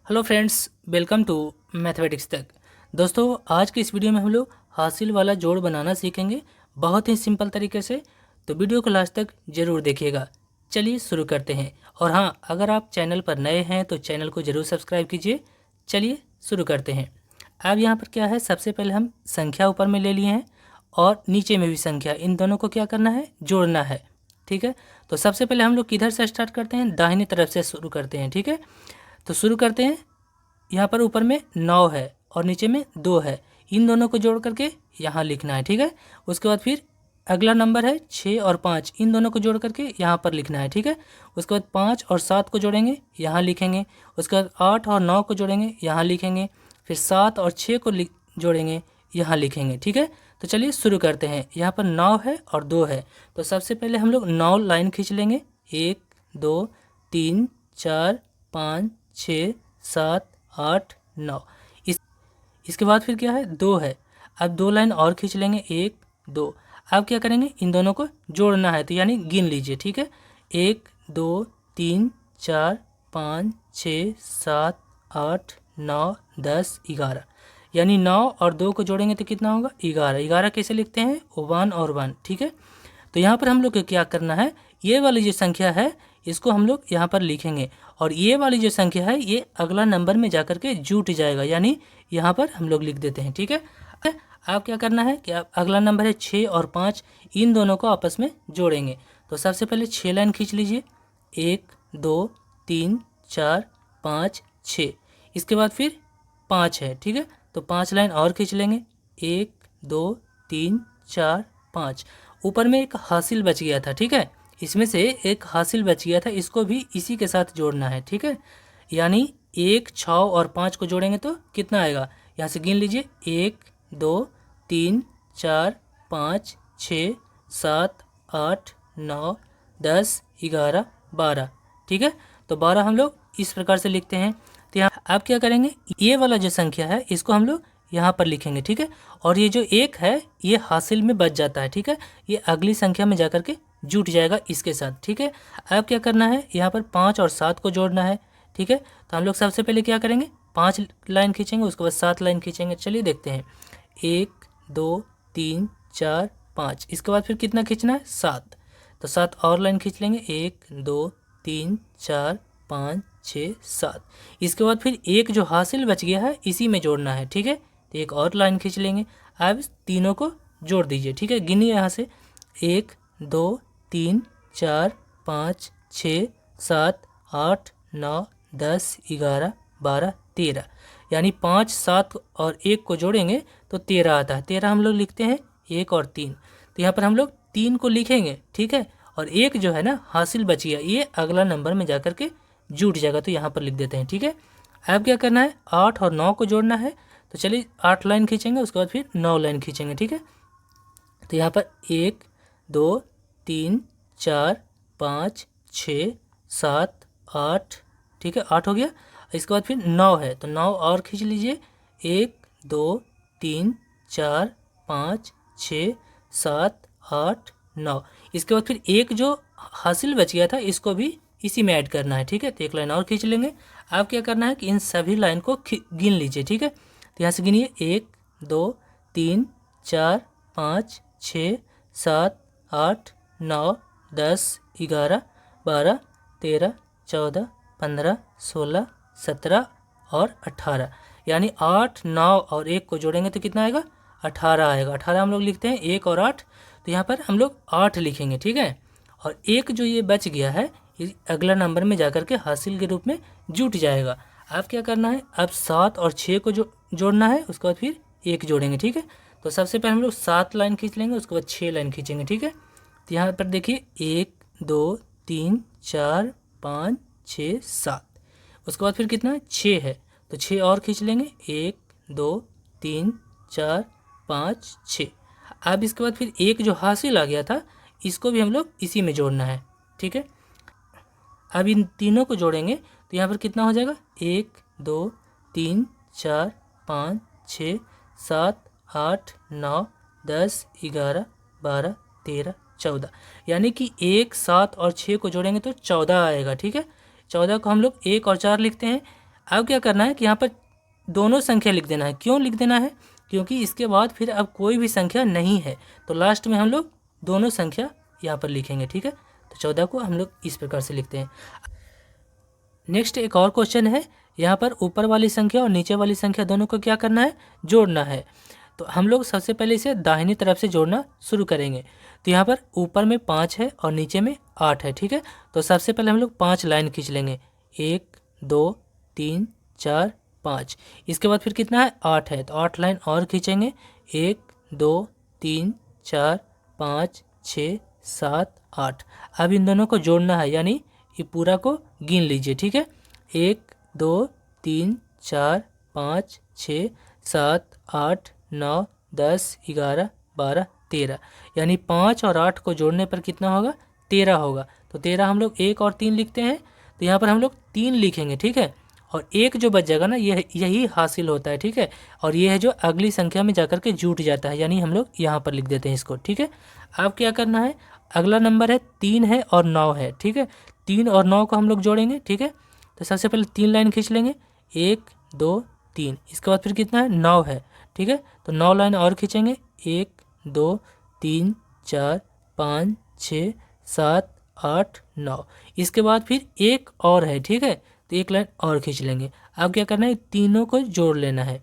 Hello friends, welcome to mathematics तक। दोस्तों, आज के इस वीडियो में हम लोग हासिल वाला जोड़ बनाना सीखेंगे बहुत ही सिंपल तरीके से। तो वीडियो को लास्ट तक ज़रूर देखिएगा। चलिए शुरू करते हैं। और हाँ, अगर आप चैनल पर नए हैं तो चैनल को ज़रूर सब्सक्राइब कीजिए। चलिए शुरू करते हैं। अब यहाँ पर क्या है, सबसे पहले हम संख्या ऊपर में ले लिए हैं और नीचे में भी संख्या, इन दोनों को क्या करना है, जोड़ना है। ठीक है, तो सबसे पहले हम लोग किधर से स्टार्ट करते हैं, दाहिनी तरफ से शुरू करते हैं। ठीक है, तो शुरू करते हैं। यहाँ पर ऊपर में 9 है और नीचे में 2 है, इन दोनों को जोड़ करके यहाँ लिखना है। ठीक है, उसके बाद फिर अगला नंबर है 6 और 5, इन दोनों को जोड़ करके यहाँ पर लिखना है। ठीक है, उसके बाद 5 और 7 को जोड़ेंगे, यहाँ लिखेंगे। उसके बाद 8 और 9 को जोड़ेंगे, यहाँ लिखेंगे। फिर 7 और 6 को जोड़ेंगे, यहाँ लिखेंगे। ठीक है, तो चलिए शुरू करते हैं। यहाँ पर 9 है और 2 है, तो सबसे पहले हम लोग 9 लाइन खींच लेंगे। 1 2 3 4 5 6 7 8 9। इसके बाद फिर क्या है, 2 है। अब 2 लाइन और खींच लेंगे, 1 2। अब क्या करेंगे, इन दोनों को जोड़ना है, तो यानी गिन लीजिए। ठीक है, 1 2 3 4 5 6 7 8 9 10 11, यानी 9 और 2 को जोड़ेंगे तो कितना होगा, 11। 11 कैसे लिखते हैं, 1 और 1। ठीक है, तो यहाँ पर हम लोग को क्या करना है, ये वाली जो संख्या है इसको हम लोग यहाँ पर लिखेंगे, और ये वाली जो संख्या है ये अगला नंबर में जाकर के जुट जाएगा, यानी यहाँ पर हम लोग लिख देते हैं। ठीक है, आप क्या करना है कि आप अगला नंबर है 6 और 5, इन दोनों को आपस में जोड़ेंगे। तो सबसे पहले 6 लाइन खींच लीजिए, 1 2 3 4 5 6। इसके बाद फिर 5 है। ठीक है, तो 5 लाइन और खींच लेंगे, 1 2 3 4 5। ऊपर में एक हासिल बच गया था। ठीक है, इसमें से एक हासिल बच गया था, इसको भी इसी के साथ जोड़ना है। ठीक है, यानी 1 6 और 5 को जोड़ेंगे तो कितना आएगा, यहाँ से गिन लीजिए, 1 2 3 4 5 6 7 8 9 10 11 12। ठीक है, तो 12 हम लोग इस प्रकार से लिखते हैं। तो यहाँ आप क्या करेंगे, ये वाला जो संख्या है इसको हम लोग यहाँ पर लिखेंगे। ठीक है, और ये जो 1 है ये हासिल में बच जाता है। ठीक है, ये अगली संख्या में जाकर के जुट जाएगा इसके साथ। ठीक है, अब क्या करना है, यहाँ पर 5 और 7 को जोड़ना है। ठीक है, तो हम लोग सबसे पहले क्या करेंगे, 5 लाइन खींचेंगे, उसके बाद 7 लाइन खींचेंगे। चलिए देखते हैं, 1 2 3 4 5, इसके बाद फिर कितना खींचना है, 7। तो 7 और लाइन खींच लेंगे, 1 2 3 4 5 6 7। इसके बाद फिर एक जो हासिल बच गया है इसी में जोड़ना है। ठीक है, तो एक और लाइन खींच लेंगे। अब तीनों को जोड़ दीजिए। ठीक है, गिनिए यहाँ से, 1 2 3 4 5 6 7 8 9 10 11 12 13, यानी 5 7 और 1 को जोड़ेंगे तो 13 आता है। 13 हम लोग लिखते हैं 1 और 3, तो यहाँ पर हम लोग 3 को लिखेंगे। ठीक है, और एक जो है ना हासिल बच गया, ये अगला नंबर में जाकर के जुट जाएगा, तो यहाँ पर लिख देते हैं। ठीक है, अब क्या करना है, 8 और 9 को जोड़ना है। तो चलिए 8 लाइन खींचेंगे, उसके बाद फिर 9 लाइन खींचेंगे। ठीक है, तो यहाँ पर 1 2 3 4 5 6 7 8। ठीक है, 8 हो गया। इसके बाद फिर 9 है, तो 9 और खींच लीजिए, 1 2 3 4 5 6 7 8 9। इसके बाद फिर एक जो हासिल बच गया था इसको भी इसी में ऐड करना है। ठीक है, तो एक लाइन और खींच लेंगे। अब क्या करना है कि इन सभी लाइन को गिन लीजिए। ठीक है, तो यहाँ से गिनिए, 1 2 3 4 5 6 7 8 9 10 11 12 13 14 15 16 17 और 18, यानी 8 9 और 1 को जोड़ेंगे तो कितना आएगा, 18 आएगा। 18 हम लोग लिखते हैं, 1 और 8, तो यहाँ पर हम लोग 8 लिखेंगे। ठीक है, और एक जो ये बच गया है ये अगला नंबर में जाकर के हासिल के रूप में जुट जाएगा। अब क्या करना है, अब 7 और 6 को जोड़ना है, उसके बाद फिर 1 जोड़ेंगे। ठीक है, तो सबसे पहले हम लोग 7 लाइन खींच लेंगे, उसके बाद 6 लाइन खींचेंगे। ठीक है, तो यहाँ पर देखिए 1 2 3 4 5 6 7, उसके बाद फिर कितना है, 6 है, तो 6 और खींच लेंगे, 1 2 3 4 5 6। अब इसके बाद फिर एक जो हासिल आ गया था इसको भी हम लोग इसी में जोड़ना है। ठीक है, अब इन तीनों को जोड़ेंगे तो यहाँ पर कितना हो जाएगा, 1 2 3 4 5 6 7 8 9 10 11 12 13 14, यानी कि 1 7 और 6 को जोड़ेंगे तो 14 आएगा। ठीक है, 14 को हम लोग 1 और 4 लिखते हैं। अब क्या करना है कि यहाँ पर दोनों संख्या लिख देना है। क्यों लिख देना है? क्योंकि इसके बाद फिर अब कोई भी संख्या नहीं है, तो लास्ट में हम लोग दोनों संख्या यहाँ पर लिखेंगे। ठीक है, तो 14 को हम लोग इस प्रकार से लिखते हैं। नेक्स्ट एक और क्वेश्चन है, यहाँ पर ऊपर वाली संख्या और नीचे वाली संख्या दोनों को क्या करना है? जोड़ना है। तो हम लोग सबसे पहले इसे दाहिनी तरफ से जोड़ना शुरू करेंगे। तो यहाँ पर ऊपर में 5 है और नीचे में 8 है। ठीक है, तो सबसे पहले हम लोग 5 लाइन खींच लेंगे, 1 2 3 4 5। इसके बाद फिर कितना है? 8 है, तो 8 लाइन और खींचेंगे, 1 2 3 4 5 6 7 8। अब इन दोनों को जोड़ना है, यानी ये पूरा को गिन लीजिए। ठीक है, 1 2 3 4 5 6 7 8 9 10 11 12 13, यानी 5 और 8 को जोड़ने पर कितना होगा? 13 होगा। तो 13 हम लोग 1 और 3 लिखते हैं, तो यहाँ पर हम लोग 3 लिखेंगे। ठीक है, और एक जो बच जाएगा ना, यही हासिल होता है। ठीक है, और ये है जो अगली संख्या में जाकर के जुट जाता है, यानी हम लोग यहाँ पर लिख देते हैं इसको। ठीक है, अब क्या करना है? अगला नंबर है 3 है और 9 है। ठीक है, 3 और 9 को हम लोग जोड़ेंगे। ठीक है, तो सबसे पहले 3 लाइन खींच लेंगे, 1 2 3। इसके बाद फिर कितना है? 9 है। ठीक है, तो 9 लाइन और खींचेंगे, 1 2 3 4 5 6 7 8 9। इसके बाद फिर एक और है। ठीक है, तो एक लाइन और खींच लेंगे। अब क्या करना है? तीनों को जोड़ लेना है।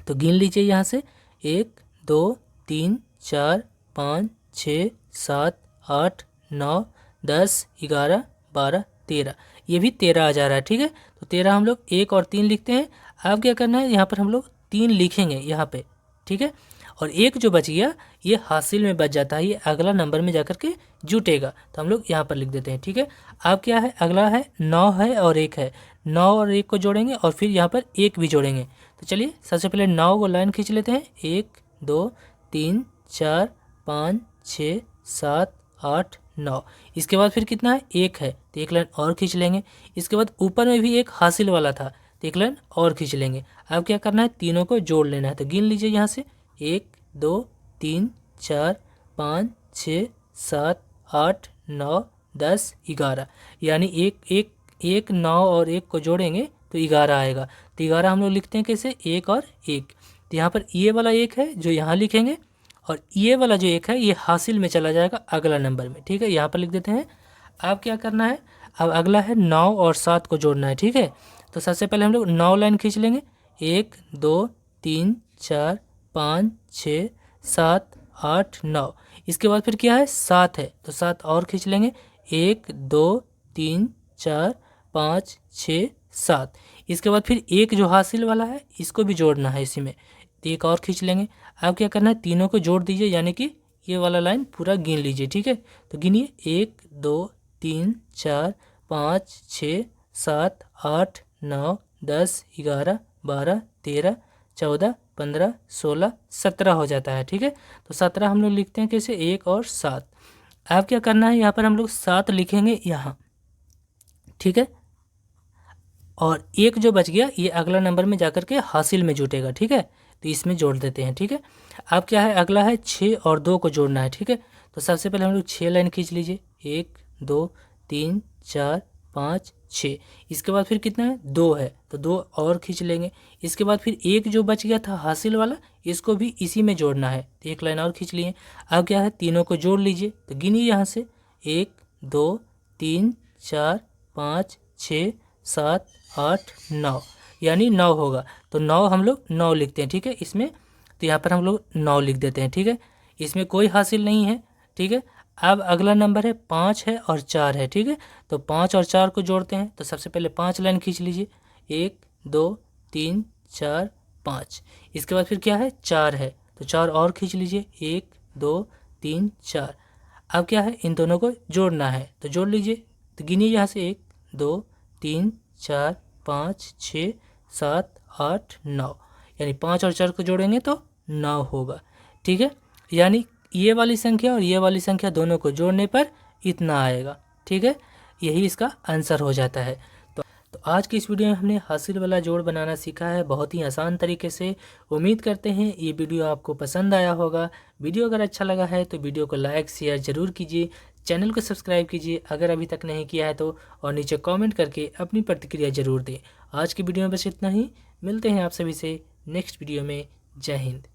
तो गिन लीजिए यहाँ से, 1 2 3 4 5 6 7 8 9 10 11 12 13, ये भी 13 आ जा रहा है। ठीक है, तो 13 हम लोग 1 और 3 लिखते हैं। अब क्या करना है? यहाँ पर हम लोग 3 लिखेंगे यहाँ पे। ठीक है, और एक जो बच गया ये हासिल में बच जाता है, ये अगला नंबर में जाकर के जुटेगा, तो हम लोग यहाँ पर लिख देते हैं। ठीक है, अब क्या है? अगला है 9 है और 1 है। 9 और 1 को जोड़ेंगे और फिर यहाँ पर 1 भी जोड़ेंगे। तो चलिए सबसे पहले 9 को लाइन खींच लेते हैं, 1 2 3 4 5 6 7 8 9। इसके बाद फिर कितना है? 1 है, तो एक लाइन और खींच लेंगे। इसके बाद ऊपर में भी एक हासिल वाला था, तो एक लाइन और खींच लेंगे। अब क्या करना है? तीनों को जोड़ लेना है। तो गिन लीजिए यहाँ से, 1 2 3 4 5 6 7 8 9 10 11, यानी एक 9 और 1 को जोड़ेंगे तो 11 आएगा। तो 11 हम लोग लिखते हैं कैसे? 1 और 1। तो यहाँ पर ये वाला 1 है जो यहाँ लिखेंगे, और ये वाला जो 1 है ये हासिल में चला जाएगा अगला नंबर में। ठीक है, यहाँ पर लिख देते हैं। अब क्या करना है? अब अगला है 9 और 7 को जोड़ना है। ठीक है, तो सबसे पहले हम लोग 9 लाइन खींच लेंगे, 1 2 3 4 5 6 7 8 9। इसके बाद फिर क्या है? 7 है, तो 7 और खींच लेंगे, 1 2 3 4 5 6 7। इसके बाद फिर एक जो हासिल वाला है इसको भी जोड़ना है इसी में, तो एक और खींच लेंगे। अब क्या करना है? तीनों को जोड़ दीजिए, यानी कि ये वाला लाइन पूरा गिन लीजिए। ठीक है, तो गिनिए, 1 2 3 4 5 6 7 8 9 10 11 12 13 14 15 16 17 हो जाता है। ठीक है, तो 17 हम लोग लिखते हैं कैसे? 1 और 7। अब क्या करना है? यहाँ पर हम लोग 7 लिखेंगे यहाँ। ठीक है, और एक जो बच गया ये अगला नंबर में जाकर के हासिल में जुटेगा। ठीक है, तो इसमें जोड़ देते हैं। ठीक है, अब क्या है? अगला है 6 और 2 को जोड़ना है। ठीक है, तो सबसे पहले हम लोग 6 लाइन खींच लीजिए, 1 2 3 4 5 6। इसके बाद फिर कितना है? 2 है, तो 2 और खींच लेंगे। इसके बाद फिर एक जो बच गया था हासिल वाला, इसको भी इसी में जोड़ना है, तो एक लाइन और खींच लिए। अब क्या है? तीनों को जोड़ लीजिए, तो गिनिए यहाँ से, 1 2 3 4 5 6 7 8 9, यानी 9 होगा। तो 9 हम लोग 9 लिखते हैं। ठीक है, इसमें तो यहाँ पर हम लोग 9 लिख देते हैं। ठीक है, इसमें कोई हासिल नहीं है। ठीक है, अब अगला नंबर है 5 है और 4 है। ठीक है, तो 5 और 4 को जोड़ते हैं। तो सबसे पहले 5 लाइन खींच लीजिए, 1 2 3 4 5। इसके बाद फिर क्या है? 4 है, तो 4 और खींच लीजिए, 1 2 3 4। अब क्या है? इन दोनों को जोड़ना है, तो जोड़ लीजिए। तो गिनिए यहाँ से, 1 2 3 4 5 6 7 8 9, यानी 5 और 4 को जोड़ेंगे तो 9 होगा। ठीक है, यानी ये वाली संख्या और ये वाली संख्या दोनों को जोड़ने पर इतना आएगा। ठीक है, यही इसका आंसर हो जाता है। तो आज की इस वीडियो में हमने हासिल वाला जोड़ बनाना सीखा है बहुत ही आसान तरीके से। उम्मीद करते हैं ये वीडियो आपको पसंद आया होगा। वीडियो अगर अच्छा लगा है तो वीडियो को लाइक शेयर ज़रूर कीजिए, चैनल को सब्सक्राइब कीजिए अगर अभी तक नहीं किया है तो, और नीचे कमेंट करके अपनी प्रतिक्रिया ज़रूर दें। आज की वीडियो में बस इतना ही। मिलते हैं आप सभी से नेक्स्ट वीडियो में। जय हिंद।